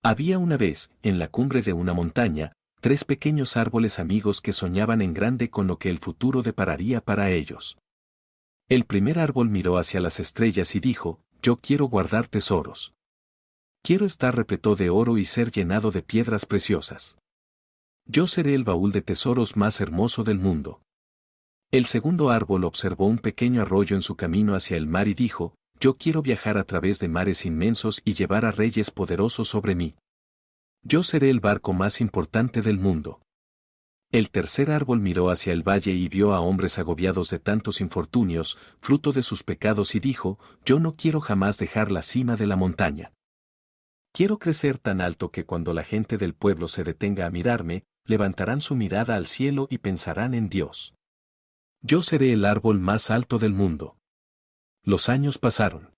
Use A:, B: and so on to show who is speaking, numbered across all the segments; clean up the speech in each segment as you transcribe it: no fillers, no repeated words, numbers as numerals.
A: Había una vez, en la cumbre de una montaña, tres pequeños árboles amigos que soñaban en grande con lo que el futuro depararía para ellos. El primer árbol miró hacia las estrellas y dijo, yo quiero guardar tesoros. Quiero estar repleto de oro y ser llenado de piedras preciosas. Yo seré el baúl de tesoros más hermoso del mundo. El segundo árbol observó un pequeño arroyo en su camino hacia el mar y dijo, yo quiero viajar a través de mares inmensos y llevar a reyes poderosos sobre mí. Yo seré el barco más importante del mundo. El tercer árbol miró hacia el valle y vio a hombres agobiados de tantos infortunios, fruto de sus pecados y dijo, yo no quiero jamás dejar la cima de la montaña. Quiero crecer tan alto que cuando la gente del pueblo se detenga a mirarme, levantarán su mirada al cielo y pensarán en Dios. Yo seré el árbol más alto del mundo. Los años pasaron.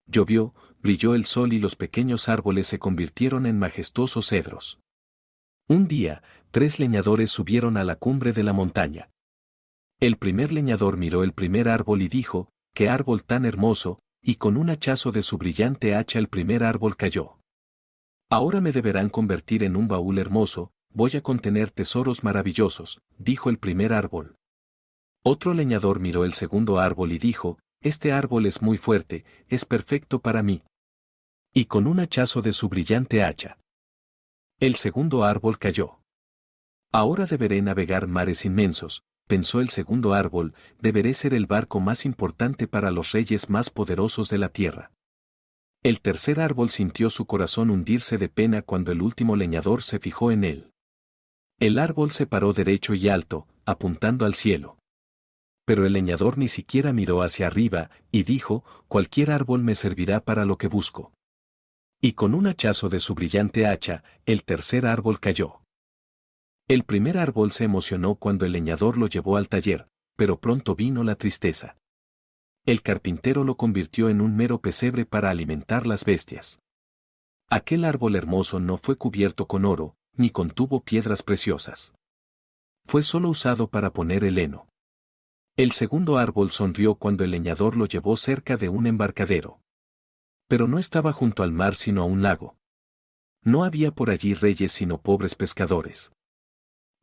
A: Llovió, brilló el sol y los pequeños árboles se convirtieron en majestuosos cedros. Un día, tres leñadores subieron a la cumbre de la montaña. El primer leñador miró el primer árbol y dijo, ¡qué árbol tan hermoso!, y con un hachazo de su brillante hacha el primer árbol cayó. Ahora me deberán convertir en un baúl hermoso, voy a contener tesoros maravillosos, dijo el primer árbol. Otro leñador miró el segundo árbol y dijo, este árbol es muy fuerte, es perfecto para mí. Y con un hachazo de su brillante hacha. El segundo árbol cayó. Ahora deberé navegar mares inmensos, pensó el segundo árbol, deberé ser el barco más importante para los reyes más poderosos de la tierra. El tercer árbol sintió su corazón hundirse de pena cuando el último leñador se fijó en él. El árbol se paró derecho y alto, apuntando al cielo. Pero el leñador ni siquiera miró hacia arriba, y dijo, cualquier árbol me servirá para lo que busco. Y con un hachazo de su brillante hacha, el tercer árbol cayó. El primer árbol se emocionó cuando el leñador lo llevó al taller, pero pronto vino la tristeza. El carpintero lo convirtió en un mero pesebre para alimentar las bestias. Aquel árbol hermoso no fue cubierto con oro, ni contuvo piedras preciosas. Fue solo usado para poner el heno. El segundo árbol sonrió cuando el leñador lo llevó cerca de un embarcadero. Pero no estaba junto al mar sino a un lago. No había por allí reyes sino pobres pescadores.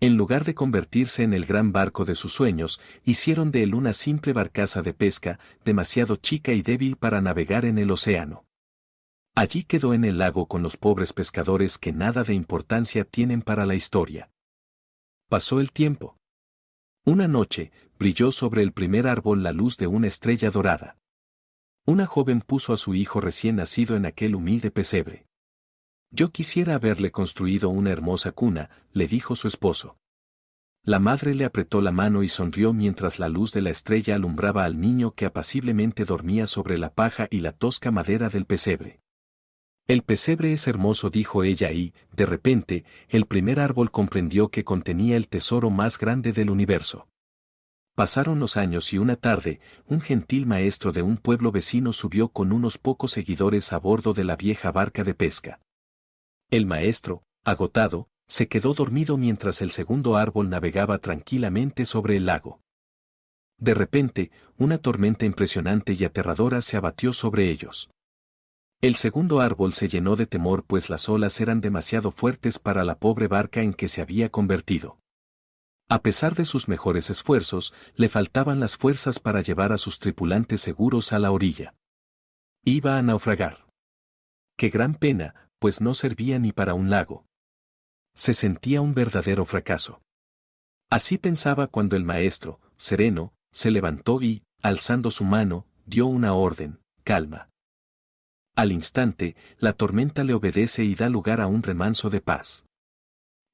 A: En lugar de convertirse en el gran barco de sus sueños, hicieron de él una simple barcaza de pesca, demasiado chica y débil para navegar en el océano. Allí quedó en el lago con los pobres pescadores que nada de importancia tienen para la historia. Pasó el tiempo. Una noche, brilló sobre el primer árbol la luz de una estrella dorada. Una joven puso a su hijo recién nacido en aquel humilde pesebre. Yo quisiera haberle construido una hermosa cuna, le dijo su esposo. La madre le apretó la mano y sonrió mientras la luz de la estrella alumbraba al niño que apaciblemente dormía sobre la paja y la tosca madera del pesebre. El pesebre es hermoso, dijo ella y, de repente, el primer árbol comprendió que contenía el tesoro más grande del universo. Pasaron los años y una tarde, un gentil maestro de un pueblo vecino subió con unos pocos seguidores a bordo de la vieja barca de pesca. El maestro, agotado, se quedó dormido mientras el segundo árbol navegaba tranquilamente sobre el lago. De repente, una tormenta impresionante y aterradora se abatió sobre ellos. El segundo árbol se llenó de temor pues las olas eran demasiado fuertes para la pobre barca en que se había convertido. A pesar de sus mejores esfuerzos, le faltaban las fuerzas para llevar a sus tripulantes seguros a la orilla. Iba a naufragar. ¡Qué gran pena! Pues no servía ni para un lago. Se sentía un verdadero fracaso. Así pensaba cuando el maestro, sereno, se levantó y, alzando su mano, dio una orden, calma. Al instante, la tormenta le obedece y da lugar a un remanso de paz.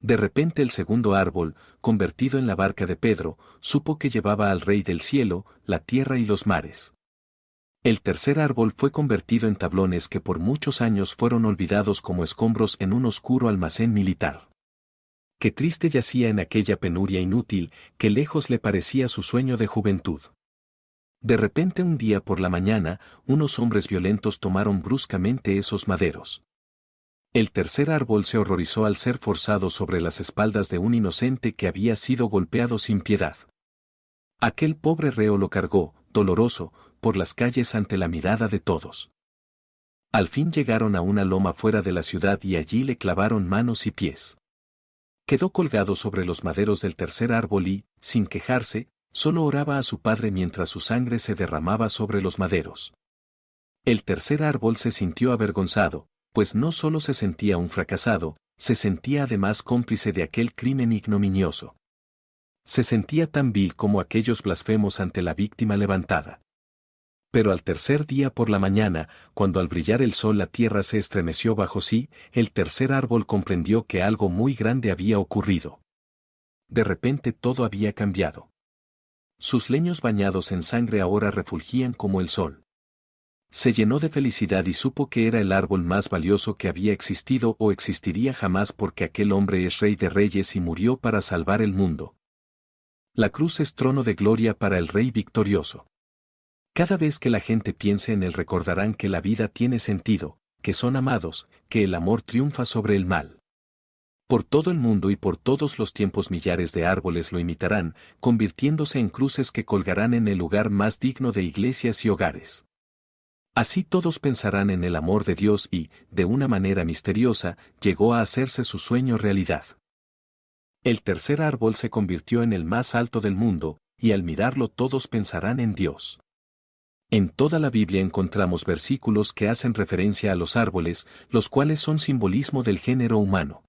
A: De repente el segundo árbol, convertido en la barca de Pedro, supo que llevaba al Rey del cielo, la tierra y los mares. El tercer árbol fue convertido en tablones que por muchos años fueron olvidados como escombros en un oscuro almacén militar. Qué triste yacía en aquella penuria inútil, que lejos le parecía su sueño de juventud. De repente un día por la mañana, unos hombres violentos tomaron bruscamente esos maderos. El tercer árbol se horrorizó al ser forzado sobre las espaldas de un inocente que había sido golpeado sin piedad. Aquel pobre reo lo cargó, doloroso, por las calles ante la mirada de todos. Al fin llegaron a una loma fuera de la ciudad y allí le clavaron manos y pies. Quedó colgado sobre los maderos del tercer árbol y, sin quejarse, solo oraba a su padre mientras su sangre se derramaba sobre los maderos. El tercer árbol se sintió avergonzado, pues no solo se sentía un fracasado, se sentía además cómplice de aquel crimen ignominioso. Se sentía tan vil como aquellos blasfemos ante la víctima levantada. Pero al tercer día por la mañana, cuando al brillar el sol la tierra se estremeció bajo sí, el tercer árbol comprendió que algo muy grande había ocurrido. De repente todo había cambiado. Sus leños bañados en sangre ahora refulgían como el sol. Se llenó de felicidad y supo que era el árbol más valioso que había existido o existiría jamás porque aquel hombre es rey de reyes y murió para salvar el mundo. La cruz es trono de gloria para el rey victorioso. Cada vez que la gente piense en él recordarán que la vida tiene sentido, que son amados, que el amor triunfa sobre el mal. Por todo el mundo y por todos los tiempos millares de árboles lo imitarán, convirtiéndose en cruces que colgarán en el lugar más digno de iglesias y hogares. Así todos pensarán en el amor de Dios y, de una manera misteriosa, llegó a hacerse su sueño realidad. El tercer árbol se convirtió en el más alto del mundo, y al mirarlo todos pensarán en Dios. En toda la Biblia encontramos versículos que hacen referencia a los árboles, los cuales son simbolismo del género humano.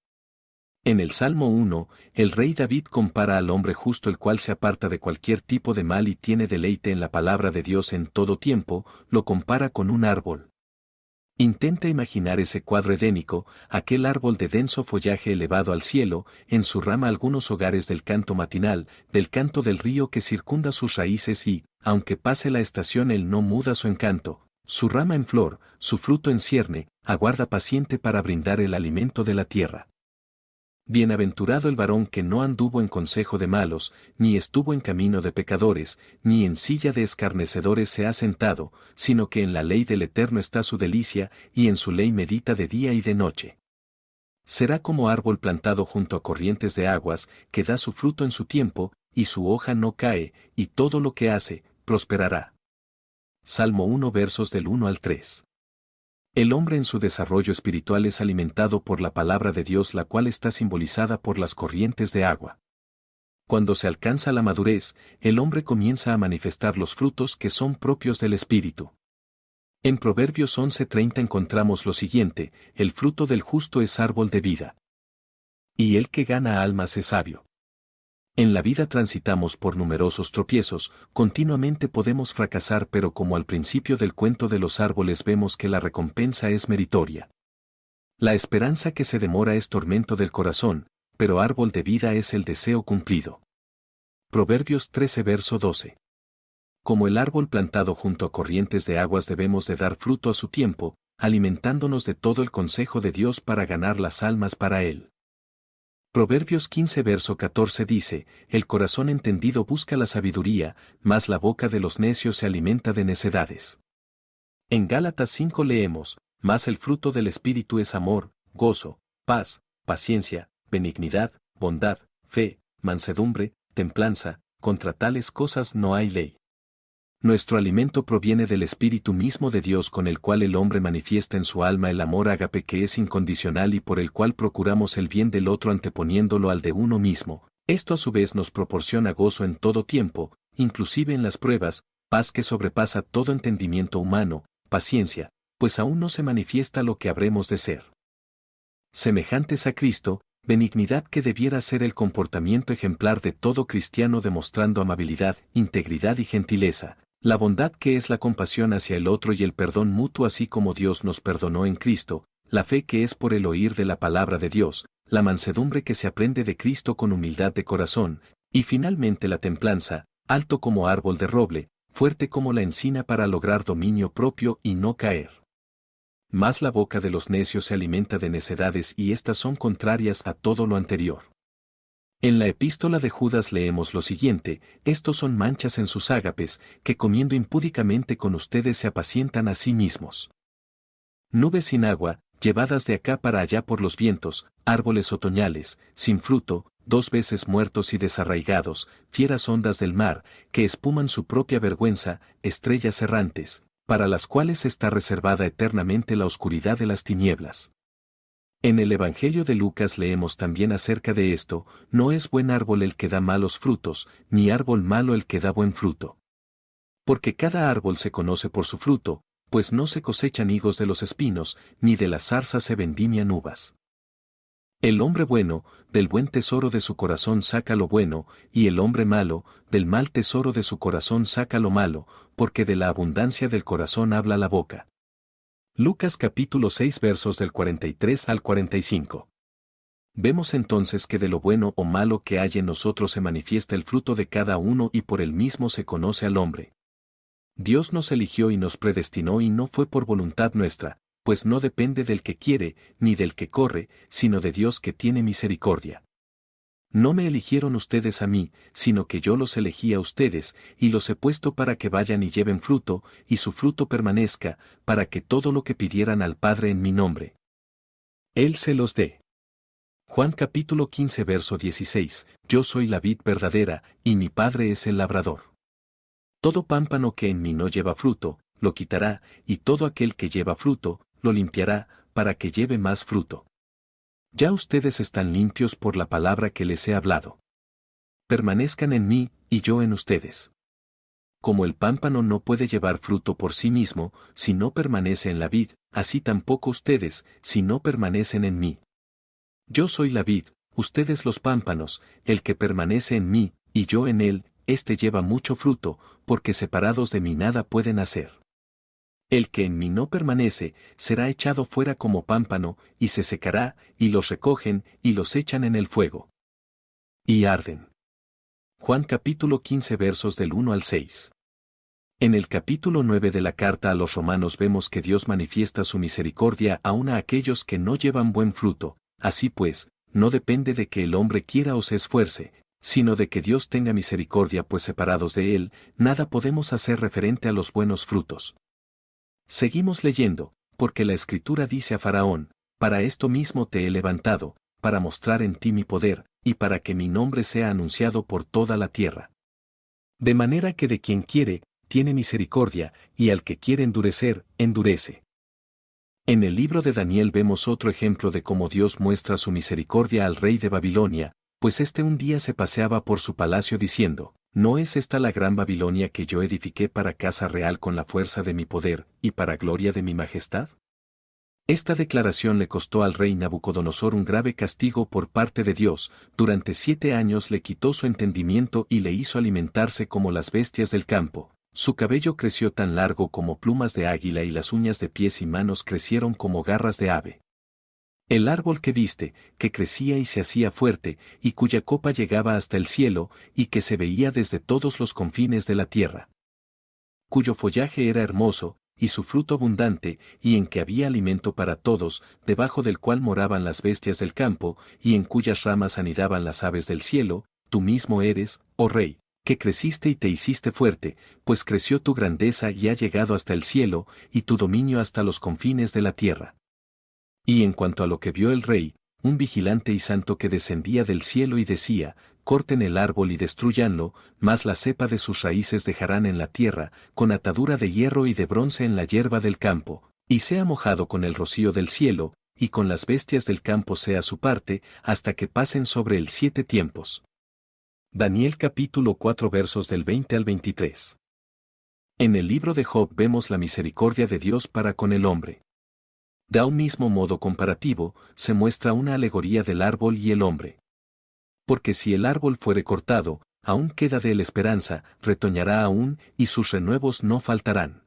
A: En el Salmo 1, el rey David compara al hombre justo el cual se aparta de cualquier tipo de mal y tiene deleite en la palabra de Dios en todo tiempo, lo compara con un árbol. Intenta imaginar ese cuadro edénico, aquel árbol de denso follaje elevado al cielo, en su rama algunos hogares del canto matinal, del canto del río que circunda sus raíces y, aunque pase la estación él no muda su encanto, su rama en flor, su fruto en cierne, aguarda paciente para brindar el alimento de la tierra. Bienaventurado el varón que no anduvo en consejo de malos, ni estuvo en camino de pecadores, ni en silla de escarnecedores se ha sentado, sino que en la ley del Eterno está su delicia, y en su ley medita de día y de noche. Será como árbol plantado junto a corrientes de aguas, que da su fruto en su tiempo, y su hoja no cae, y todo lo que hace, prosperará. Salmo 1 versos del 1 al 3. El hombre en su desarrollo espiritual es alimentado por la palabra de Dios, la cual está simbolizada por las corrientes de agua. Cuando se alcanza la madurez, el hombre comienza a manifestar los frutos que son propios del Espíritu. En Proverbios 11:30 encontramos lo siguiente: el fruto del justo es árbol de vida. Y el que gana almas es sabio. En la vida transitamos por numerosos tropiezos, continuamente podemos fracasar, pero como al principio del cuento de los árboles vemos que la recompensa es meritoria. La esperanza que se demora es tormento del corazón, pero árbol de vida es el deseo cumplido. Proverbios 13 verso 12. Como el árbol plantado junto a corrientes de aguas debemos de dar fruto a su tiempo, alimentándonos de todo el consejo de Dios para ganar las almas para Él. Proverbios 15 verso 14 dice, el corazón entendido busca la sabiduría, mas la boca de los necios se alimenta de necedades. En Gálatas 5 leemos, mas el fruto del Espíritu es amor, gozo, paz, paciencia, benignidad, bondad, fe, mansedumbre, templanza, contra tales cosas no hay ley. Nuestro alimento proviene del Espíritu mismo de Dios, con el cual el hombre manifiesta en su alma el amor ágape que es incondicional y por el cual procuramos el bien del otro anteponiéndolo al de uno mismo. Esto a su vez nos proporciona gozo en todo tiempo, inclusive en las pruebas, paz que sobrepasa todo entendimiento humano, paciencia, pues aún no se manifiesta lo que habremos de ser. Semejantes a Cristo, benignidad que debiera ser el comportamiento ejemplar de todo cristiano, demostrando amabilidad, integridad y gentileza. La bondad que es la compasión hacia el otro y el perdón mutuo así como Dios nos perdonó en Cristo, la fe que es por el oír de la palabra de Dios, la mansedumbre que se aprende de Cristo con humildad de corazón, y finalmente la templanza, alto como árbol de roble, fuerte como la encina para lograr dominio propio y no caer. Mas la boca de los necios se alimenta de necedades y éstas son contrarias a todo lo anterior. En la epístola de Judas leemos lo siguiente, estos son manchas en sus ágapes, que comiendo impúdicamente con ustedes se apacientan a sí mismos. Nubes sin agua, llevadas de acá para allá por los vientos, árboles otoñales, sin fruto, 2 veces muertos y desarraigados, fieras ondas del mar, que espuman su propia vergüenza, estrellas errantes, para las cuales está reservada eternamente la oscuridad de las tinieblas. En el Evangelio de Lucas leemos también acerca de esto: no es buen árbol el que da malos frutos, ni árbol malo el que da buen fruto. Porque cada árbol se conoce por su fruto, pues no se cosechan higos de los espinos, ni de las zarzas se vendimian uvas. El hombre bueno, del buen tesoro de su corazón saca lo bueno, y el hombre malo, del mal tesoro de su corazón saca lo malo, porque de la abundancia del corazón habla la boca. Lucas capítulo 6 versos del 43 al 45. Vemos entonces que de lo bueno o malo que hay en nosotros se manifiesta el fruto de cada uno y por el mismo se conoce al hombre. Dios nos eligió y nos predestinó y no fue por voluntad nuestra, pues no depende del que quiere, ni del que corre, sino de Dios que tiene misericordia. No me eligieron ustedes a mí, sino que yo los elegí a ustedes, y los he puesto para que vayan y lleven fruto, y su fruto permanezca, para que todo lo que pidieran al Padre en mi nombre, Él se los dé. Juan capítulo 15 verso 16, yo soy la vid verdadera, y mi Padre es el labrador. Todo pámpano que en mí no lleva fruto, lo quitará, y todo aquel que lleva fruto, lo limpiará, para que lleve más fruto. Ya ustedes están limpios por la palabra que les he hablado. Permanezcan en mí, y yo en ustedes. Como el pámpano no puede llevar fruto por sí mismo, si no permanece en la vid, así tampoco ustedes, si no permanecen en mí. Yo soy la vid, ustedes los pámpanos, el que permanece en mí, y yo en él, éste lleva mucho fruto, porque separados de mí nada pueden hacer. El que en mí no permanece, será echado fuera como pámpano, y se secará, y los recogen, y los echan en el fuego. Y arden. Juan capítulo 15 versos del 1 al 6. En el capítulo 9 de la carta a los Romanos vemos que Dios manifiesta su misericordia aún a aquellos que no llevan buen fruto, así pues, no depende de que el hombre quiera o se esfuerce, sino de que Dios tenga misericordia, pues separados de Él, nada podemos hacer referente a los buenos frutos. Seguimos leyendo, porque la Escritura dice a Faraón: para esto mismo te he levantado, para mostrar en ti mi poder, y para que mi nombre sea anunciado por toda la tierra. De manera que de quien quiere, tiene misericordia, y al que quiere endurecer, endurece. En el libro de Daniel vemos otro ejemplo de cómo Dios muestra su misericordia al rey de Babilonia, pues éste un día se paseaba por su palacio diciendo: ¿no es esta la gran Babilonia que yo edifiqué para casa real con la fuerza de mi poder, y para gloria de mi majestad? Esta declaración le costó al rey Nabucodonosor un grave castigo por parte de Dios. Durante 7 años le quitó su entendimiento y le hizo alimentarse como las bestias del campo. Su cabello creció tan largo como plumas de águila y las uñas de pies y manos crecieron como garras de ave. El árbol que viste, que crecía y se hacía fuerte, y cuya copa llegaba hasta el cielo, y que se veía desde todos los confines de la tierra. Cuyo follaje era hermoso, y su fruto abundante, y en que había alimento para todos, debajo del cual moraban las bestias del campo, y en cuyas ramas anidaban las aves del cielo, tú mismo eres, oh rey, que creciste y te hiciste fuerte, pues creció tu grandeza y ha llegado hasta el cielo, y tu dominio hasta los confines de la tierra. Y en cuanto a lo que vio el rey, un vigilante y santo que descendía del cielo y decía: corten el árbol y destruyanlo, mas la cepa de sus raíces dejarán en la tierra, con atadura de hierro y de bronce en la hierba del campo, y sea mojado con el rocío del cielo, y con las bestias del campo sea su parte, hasta que pasen sobre él 7 tiempos. Daniel capítulo 4 versos del 20 al 23. En el libro de Job vemos la misericordia de Dios para con el hombre. De un mismo modo comparativo, se muestra una alegoría del árbol y el hombre. Porque si el árbol fuere cortado, aún queda de él esperanza, retoñará aún, y sus renuevos no faltarán.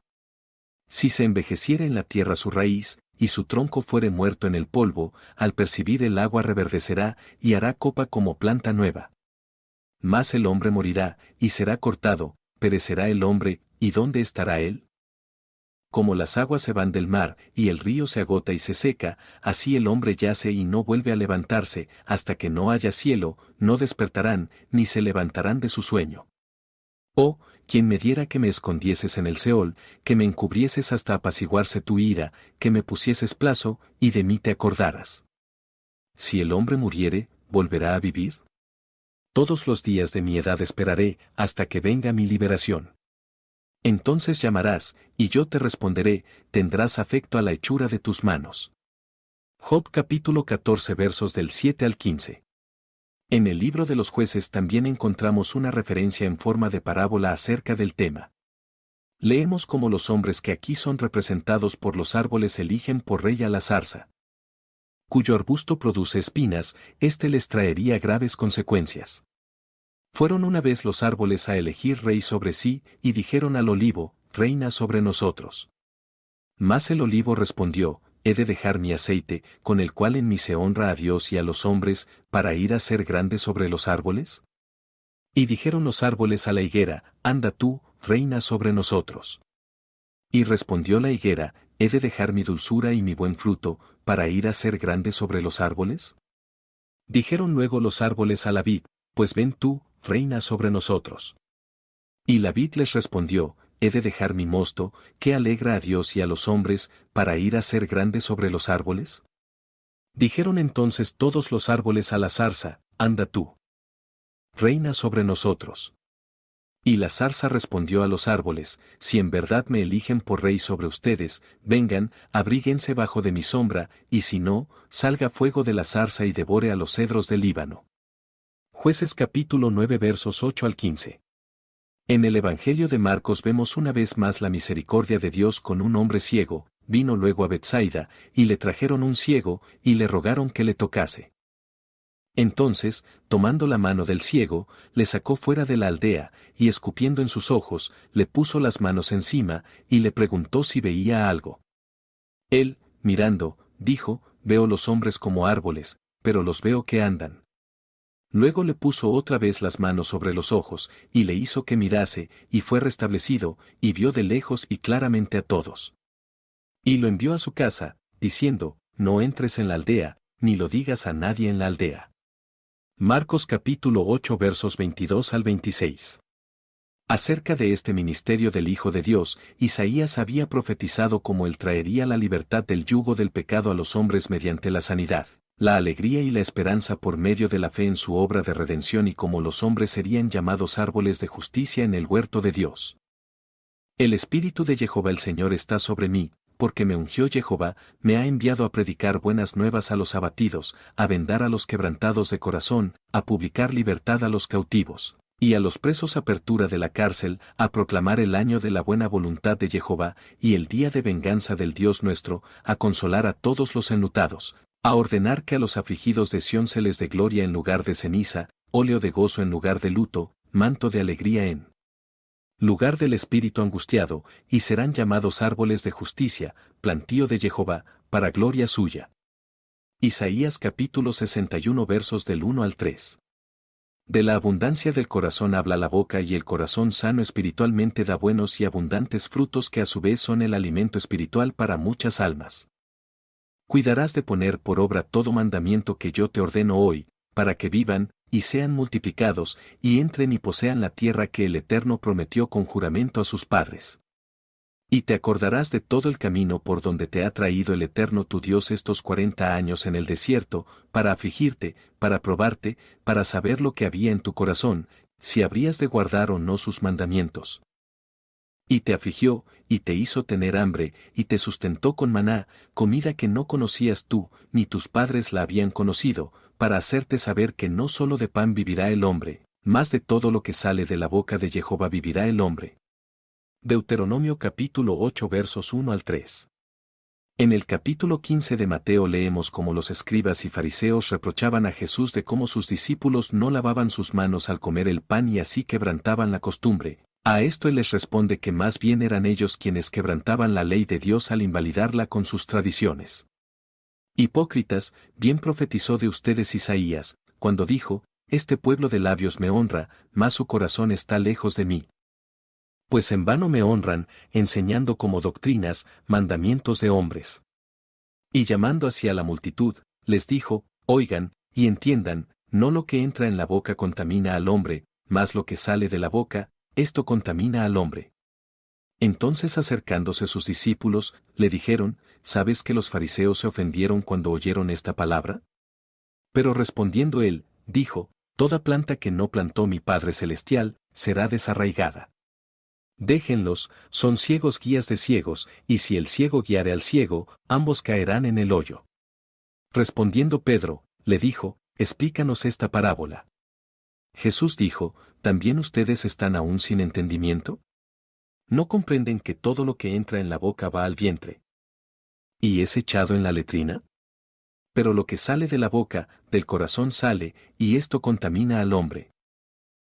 A: Si se envejeciere en la tierra su raíz, y su tronco fuere muerto en el polvo, al percibir el agua reverdecerá, y hará copa como planta nueva. Mas el hombre morirá, y será cortado, perecerá el hombre, ¿y dónde estará él? Como las aguas se van del mar, y el río se agota y se seca, así el hombre yace y no vuelve a levantarse, hasta que no haya cielo, no despertarán, ni se levantarán de su sueño. Oh, quien me diera que me escondieses en el Seol, que me encubrieses hasta apaciguarse tu ira, que me pusieses plazo, y de mí te acordaras. Si el hombre muriere, ¿volverá a vivir? Todos los días de mi edad esperaré, hasta que venga mi liberación. Entonces llamarás, y yo te responderé, tendrás afecto a la hechura de tus manos. Job capítulo 14 versos del 7 al 15. En el libro de los jueces también encontramos una referencia en forma de parábola acerca del tema. Leemos cómo los hombres que aquí son representados por los árboles eligen por rey a la zarza, cuyo arbusto produce espinas, éste les traería graves consecuencias. Fueron una vez los árboles a elegir rey sobre sí, y dijeron al olivo, reina sobre nosotros. Mas el olivo respondió, he de dejar mi aceite, con el cual en mí se honra a Dios y a los hombres, para ir a ser grande sobre los árboles. Y dijeron los árboles a la higuera, anda tú, reina sobre nosotros. Y respondió la higuera, ¿he de dejar mi dulzura y mi buen fruto, para ir a ser grande sobre los árboles? Dijeron luego los árboles a la vid, pues ven tú, reina sobre nosotros. Y la vid les respondió, ¿he de dejar mi mosto, que alegra a Dios y a los hombres, para ir a ser grande sobre los árboles? Dijeron entonces todos los árboles a la zarza, anda tú, reina sobre nosotros. Y la zarza respondió a los árboles, si en verdad me eligen por rey sobre ustedes, vengan, abríguense bajo de mi sombra, y si no, salga fuego de la zarza y devore a los cedros del Líbano. Jueces capítulo 9 versos 8 al 15. En el Evangelio de Marcos vemos una vez más la misericordia de Dios con un hombre ciego, vino luego a Betsaida, y le trajeron un ciego, y le rogaron que le tocase. Entonces, tomando la mano del ciego, le sacó fuera de la aldea, y escupiendo en sus ojos, le puso las manos encima, y le preguntó si veía algo. Él, mirando, dijo, veo los hombres como árboles, pero los veo que andan. Luego le puso otra vez las manos sobre los ojos, y le hizo que mirase, y fue restablecido, y vio de lejos y claramente a todos. Y lo envió a su casa, diciendo, no entres en la aldea, ni lo digas a nadie en la aldea. Marcos capítulo 8 versos 22 al 26. Acerca de este ministerio del Hijo de Dios, Isaías había profetizado cómo él traería la libertad del yugo del pecado a los hombres mediante la sanidad, la alegría y la esperanza por medio de la fe en su obra de redención y cómo los hombres serían llamados árboles de justicia en el huerto de Dios. El Espíritu de Jehová el Señor está sobre mí, porque me ungió Jehová, me ha enviado a predicar buenas nuevas a los abatidos, a vendar a los quebrantados de corazón, a publicar libertad a los cautivos, y a los presos apertura de la cárcel, a proclamar el año de la buena voluntad de Jehová, y el día de venganza del Dios nuestro, a consolar a todos los enlutados, a ordenar que a los afligidos de Sión se les dé gloria en lugar de ceniza, óleo de gozo en lugar de luto, manto de alegría en lugar del espíritu angustiado, y serán llamados árboles de justicia, plantío de Jehová, para gloria suya. Isaías capítulo 61 versos del 1 al 3. De la abundancia del corazón habla la boca y el corazón sano espiritualmente da buenos y abundantes frutos que a su vez son el alimento espiritual para muchas almas. Cuidarás de poner por obra todo mandamiento que yo te ordeno hoy, para que vivan, y sean multiplicados, y entren y posean la tierra que el Eterno prometió con juramento a sus padres. Y te acordarás de todo el camino por donde te ha traído el Eterno tu Dios estos 40 años en el desierto, para afligirte, para probarte, para saber lo que había en tu corazón, si habrías de guardar o no sus mandamientos. Y te afligió, y te hizo tener hambre, y te sustentó con maná, comida que no conocías tú, ni tus padres la habían conocido, para hacerte saber que no solo de pan vivirá el hombre, mas de todo lo que sale de la boca de Jehová vivirá el hombre. Deuteronomio capítulo 8 versos 1 al 3. En el capítulo 15 de Mateo leemos cómo los escribas y fariseos reprochaban a Jesús de cómo sus discípulos no lavaban sus manos al comer el pan y así quebrantaban la costumbre. A esto él les responde que más bien eran ellos quienes quebrantaban la ley de Dios al invalidarla con sus tradiciones. Hipócritas, bien profetizó de ustedes Isaías, cuando dijo, este pueblo de labios me honra, mas su corazón está lejos de mí. Pues en vano me honran, enseñando como doctrinas, mandamientos de hombres. Y llamando hacia la multitud, les dijo, oigan, y entiendan, no lo que entra en la boca contamina al hombre, mas lo que sale de la boca, esto contamina al hombre. Entonces acercándose sus discípulos, le dijeron, ¿sabes que los fariseos se ofendieron cuando oyeron esta palabra? Pero respondiendo él, dijo, toda planta que no plantó mi Padre Celestial, será desarraigada. Déjenlos, son ciegos guías de ciegos, y si el ciego guiare al ciego, ambos caerán en el hoyo. Respondiendo Pedro, le dijo, explícanos esta parábola. Jesús dijo, ¿también ustedes están aún sin entendimiento? ¿No comprenden que todo lo que entra en la boca va al vientre y es echado en la letrina? Pero lo que sale de la boca, del corazón sale, y esto contamina al hombre.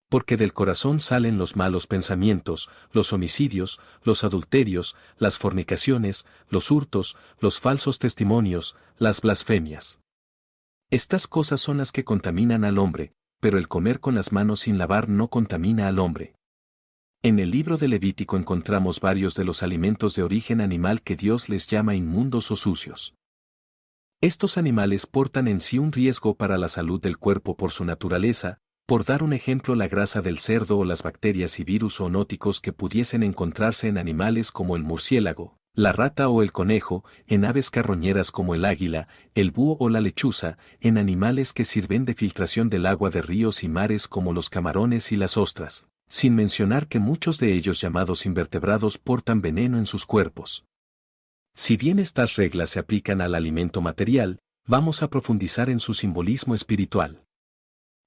A: Porque del corazón salen los malos pensamientos, los homicidios, los adulterios, las fornicaciones, los hurtos, los falsos testimonios, las blasfemias. Estas cosas son las que contaminan al hombre, pero el comer con las manos sin lavar no contamina al hombre. En el libro de Levítico encontramos varios de los alimentos de origen animal que Dios les llama inmundos o sucios. Estos animales portan en sí un riesgo para la salud del cuerpo por su naturaleza, por dar un ejemplo la grasa del cerdo o las bacterias y virus zoonóticos que pudiesen encontrarse en animales como el murciélago, la rata o el conejo, en aves carroñeras como el águila, el búho o la lechuza, en animales que sirven de filtración del agua de ríos y mares como los camarones y las ostras, sin mencionar que muchos de ellos llamados invertebrados portan veneno en sus cuerpos. Si bien estas reglas se aplican al alimento material, vamos a profundizar en su simbolismo espiritual.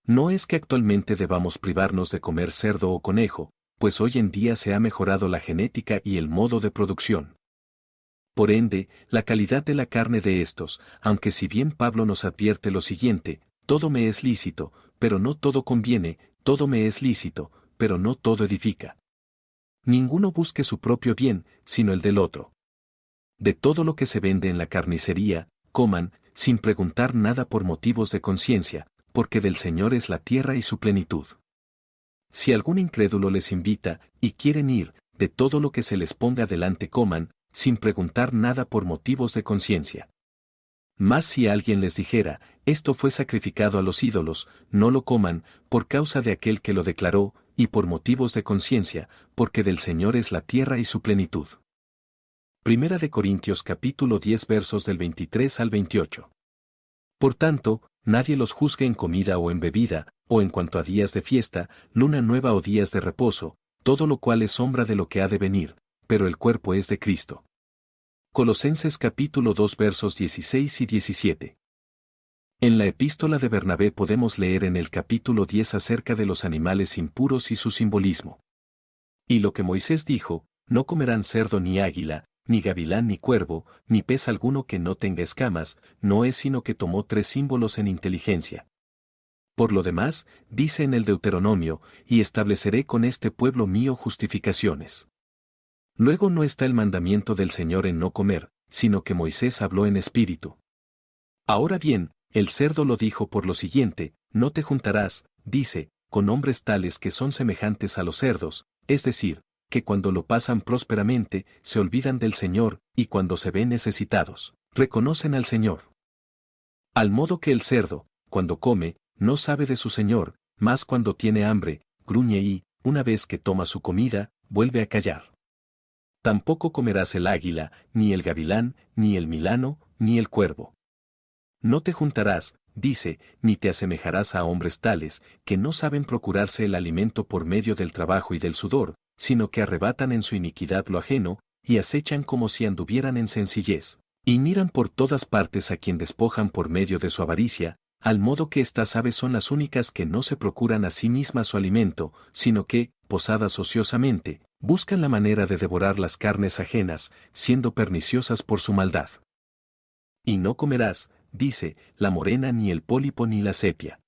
A: No es que actualmente debamos privarnos de comer cerdo o conejo, pues hoy en día se ha mejorado la genética y el modo de producción. Por ende, la calidad de la carne de estos, aunque si bien Pablo nos advierte lo siguiente, todo me es lícito, pero no todo conviene, todo me es lícito, pero no todo edifica. Ninguno busque su propio bien, sino el del otro. De todo lo que se vende en la carnicería, coman, sin preguntar nada por motivos de conciencia, porque del Señor es la tierra y su plenitud. Si algún incrédulo les invita, y quieren ir, de todo lo que se les ponga delante coman, sin preguntar nada por motivos de conciencia. Mas si alguien les dijera, esto fue sacrificado a los ídolos, no lo coman, por causa de aquel que lo declaró, y por motivos de conciencia, porque del Señor es la tierra y su plenitud. Primera de Corintios capítulo 10 versos del 23 al 28. Por tanto, nadie los juzgue en comida o en bebida, o en cuanto a días de fiesta, luna nueva o días de reposo, todo lo cual es sombra de lo que ha de venir, pero el cuerpo es de Cristo. Colosenses capítulo 2 versos 16 y 17. En la epístola de Bernabé podemos leer en el capítulo 10 acerca de los animales impuros y su simbolismo. Y lo que Moisés dijo, no comerán cerdo ni águila, ni gavilán ni cuervo, ni pez alguno que no tenga escamas, no es sino que tomó 3 símbolos en inteligencia. Por lo demás, dice en el Deuteronomio, y estableceré con este pueblo mío justificaciones. Luego no está el mandamiento del Señor en no comer, sino que Moisés habló en espíritu. Ahora bien, el cerdo lo dijo por lo siguiente, no te juntarás, dice, con hombres tales que son semejantes a los cerdos, es decir, que cuando lo pasan prósperamente, se olvidan del Señor, y cuando se ven necesitados, reconocen al Señor. Al modo que el cerdo, cuando come, no sabe de su Señor, mas cuando tiene hambre, gruñe y, una vez que toma su comida, vuelve a callar. Tampoco comerás el águila, ni el gavilán, ni el milano, ni el cuervo. No te juntarás, dice, ni te asemejarás a hombres tales, que no saben procurarse el alimento por medio del trabajo y del sudor, sino que arrebatan en su iniquidad lo ajeno, y acechan como si anduvieran en sencillez, y miran por todas partes a quien despojan por medio de su avaricia, al modo que estas aves son las únicas que no se procuran a sí mismas su alimento, sino que, posadas ociosamente, buscan la manera de devorar las carnes ajenas, siendo perniciosas por su maldad. Y no comerás, dice, la morena ni el pólipo ni la sepia.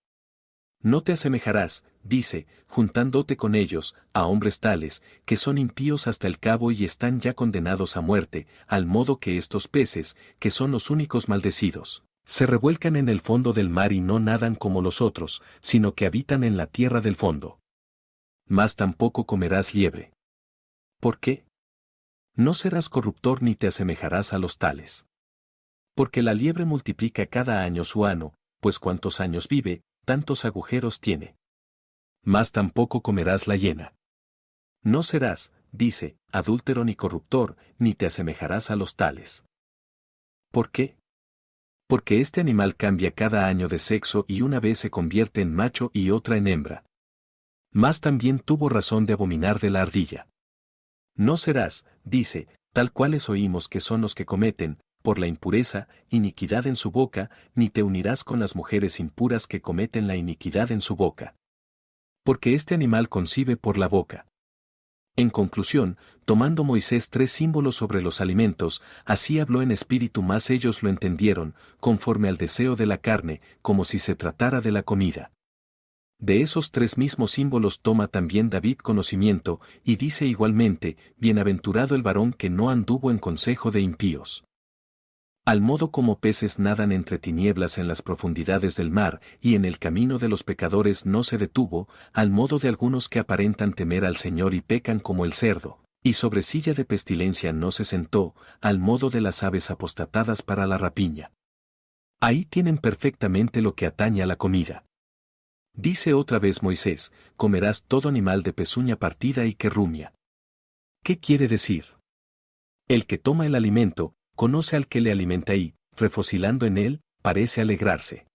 A: No te asemejarás, dice, juntándote con ellos, a hombres tales, que son impíos hasta el cabo y están ya condenados a muerte, al modo que estos peces, que son los únicos maldecidos, se revuelcan en el fondo del mar y no nadan como los otros, sino que habitan en la tierra del fondo. Mas tampoco comerás liebre. ¿Por qué? No serás corruptor ni te asemejarás a los tales. Porque la liebre multiplica cada año su ano, pues cuantos años vive, tantos agujeros tiene. Mas tampoco comerás la hiena. No serás, dice, adúltero ni corruptor, ni te asemejarás a los tales. ¿Por qué? Porque este animal cambia cada año de sexo y una vez se convierte en macho y otra en hembra. Mas también tuvo razón de abominar de la ardilla. No serás, dice, tal cuales oímos que son los que cometen, por la impureza, iniquidad en su boca, ni te unirás con las mujeres impuras que cometen la iniquidad en su boca. Porque este animal concibe por la boca. En conclusión, tomando Moisés 3 símbolos sobre los alimentos, así habló en espíritu, mas ellos lo entendieron, conforme al deseo de la carne, como si se tratara de la comida. De esos 3 mismos símbolos toma también David conocimiento, y dice igualmente, bienaventurado el varón que no anduvo en consejo de impíos. Al modo como peces nadan entre tinieblas en las profundidades del mar, y en el camino de los pecadores no se detuvo, al modo de algunos que aparentan temer al Señor y pecan como el cerdo, y sobre silla de pestilencia no se sentó, al modo de las aves apostatadas para la rapiña. Ahí tienen perfectamente lo que atañe a la comida. Dice otra vez Moisés, comerás todo animal de pezuña partida y que rumia. ¿Qué quiere decir? El que toma el alimento, conoce al que le alimenta y, refocilando en él, parece alegrarse.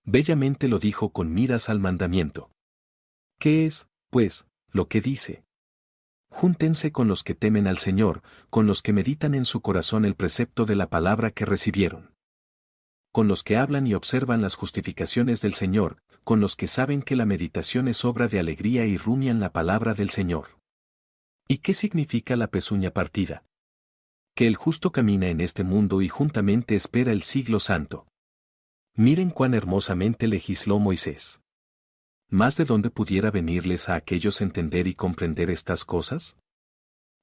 A: Bellamente lo dijo con miras al mandamiento. ¿Qué es, pues, lo que dice? Júntense con los que temen al Señor, con los que meditan en su corazón el precepto de la palabra que recibieron. Con los que hablan y observan las justificaciones del Señor, con los que saben que la meditación es obra de alegría y rumian la palabra del Señor. ¿Y qué significa la pezuña partida? Que el justo camina en este mundo y juntamente espera el siglo santo. Miren cuán hermosamente legisló Moisés. ¿Más de dónde pudiera venirles a aquellos entender y comprender estas cosas?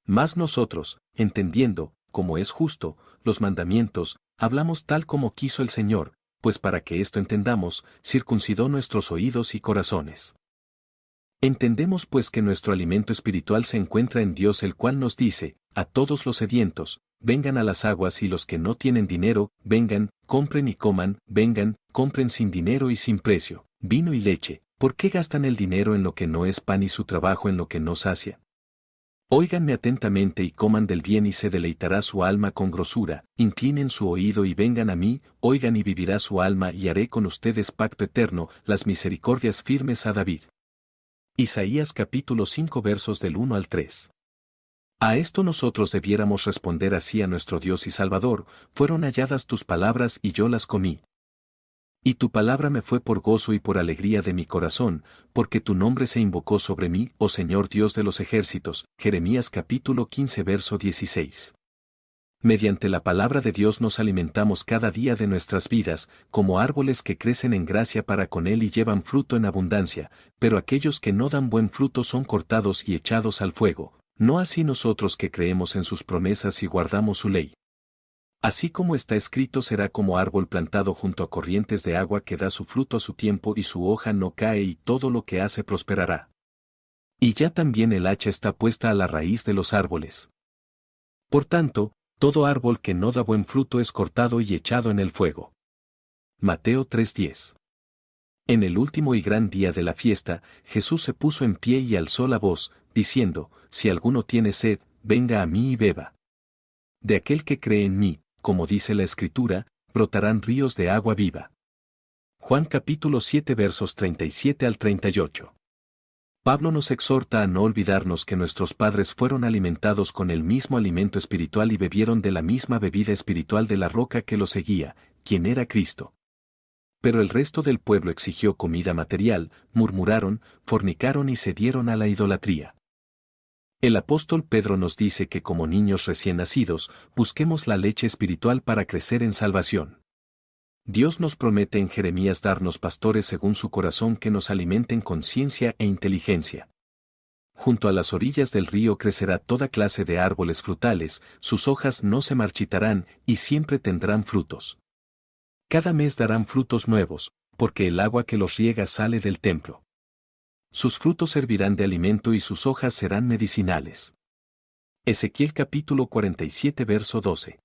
A: Mas nosotros, entendiendo, como es justo, los mandamientos, hablamos tal como quiso el Señor, pues para que esto entendamos, circuncidó nuestros oídos y corazones. Entendemos pues que nuestro alimento espiritual se encuentra en Dios, el cual nos dice, a todos los sedientos, vengan a las aguas, y los que no tienen dinero, vengan, compren y coman, vengan, compren sin dinero y sin precio, vino y leche. ¿Por qué gastan el dinero en lo que no es pan y su trabajo en lo que no sacia? Óiganme atentamente y coman del bien, y se deleitará su alma con grosura, inclinen su oído y vengan a mí, oigan y vivirá su alma, y haré con ustedes pacto eterno, las misericordias firmes a David. Isaías capítulo 5 versos del 1 al 3. A esto nosotros debiéramos responder así a nuestro Dios y Salvador: fueron halladas tus palabras y yo las comí. Y tu palabra me fue por gozo y por alegría de mi corazón, porque tu nombre se invocó sobre mí, oh Señor Dios de los ejércitos. Jeremías capítulo 15 verso 16. Mediante la palabra de Dios nos alimentamos cada día de nuestras vidas, como árboles que crecen en gracia para con Él y llevan fruto en abundancia, pero aquellos que no dan buen fruto son cortados y echados al fuego, no así nosotros que creemos en sus promesas y guardamos su ley. Así como está escrito, será como árbol plantado junto a corrientes de agua que da su fruto a su tiempo y su hoja no cae y todo lo que hace prosperará. Y ya también el hacha está puesta a la raíz de los árboles. Por tanto, todo árbol que no da buen fruto es cortado y echado en el fuego. Mateo 3:10. En el último y gran día de la fiesta, Jesús se puso en pie y alzó la voz, diciendo: si alguno tiene sed, venga a mí y beba. De aquel que cree en mí, como dice la Escritura, brotarán ríos de agua viva. Juan capítulo 7 versos 37 al 38. Pablo nos exhorta a no olvidarnos que nuestros padres fueron alimentados con el mismo alimento espiritual y bebieron de la misma bebida espiritual de la roca que los seguía, quien era Cristo. Pero el resto del pueblo exigió comida material, murmuraron, fornicaron y cedieron a la idolatría. El apóstol Pedro nos dice que como niños recién nacidos, busquemos la leche espiritual para crecer en salvación. Dios nos promete en Jeremías darnos pastores según su corazón que nos alimenten con ciencia e inteligencia. Junto a las orillas del río crecerá toda clase de árboles frutales, sus hojas no se marchitarán y siempre tendrán frutos. Cada mes darán frutos nuevos, porque el agua que los riega sale del templo. Sus frutos servirán de alimento y sus hojas serán medicinales. Ezequiel capítulo 47 verso 12.